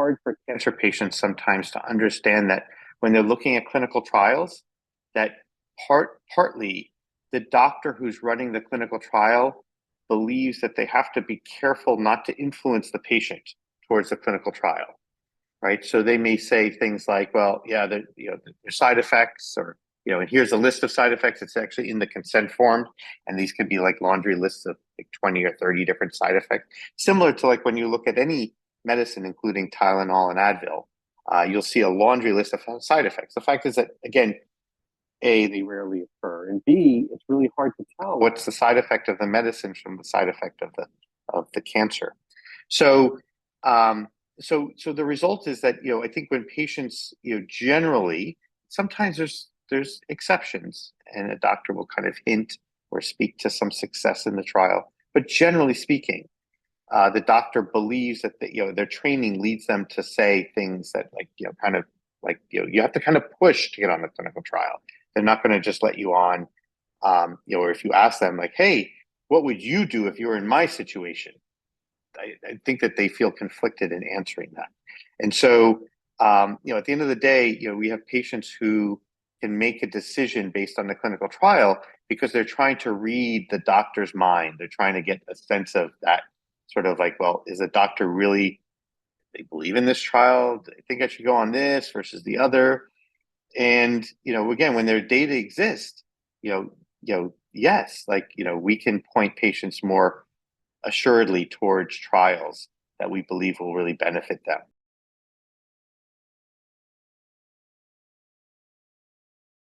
hard for cancer patients sometimes to understand that when they're looking at clinical trials, that partly the doctor who's running the clinical trial believes that they have to be careful not to influence the patient towards the clinical trial, right? So they may say things like, well, yeah, there's side effects, or, and here's a list of side effects. It's actually in the consent form. And these could be like laundry lists of like 20 or 30 different side effects. Similar to like when you look at any medicine, including Tylenol and Advil, you'll see a laundry list of side effects. The fact is that, again, A, they rarely occur, and B, it's really hard to tell what's the side effect of the medicine from the side effect of the cancer. So, so the result is that, I think when patients, generally, sometimes there's exceptions, and a doctor will kind of hint or speak to some success in the trial. But generally speaking, the doctor believes that their training leads them to say things that, like, kind of like, you have to kind of push to get on the clinical trial. They're not going to just let you on, or if you ask them like, hey, what would you do if you were in my situation? I think that they feel conflicted in answering that. And so, at the end of the day, we have patients who can make a decision based on the clinical trial because they're trying to read the doctor's mind. They're trying to get a sense of that sort of like, well, is the doctor really, they believe in this trial? Do they think I should go on this versus the other? And, again, when their data exists, yes, like, we can point patients more assuredly towards trials that we believe will really benefit them.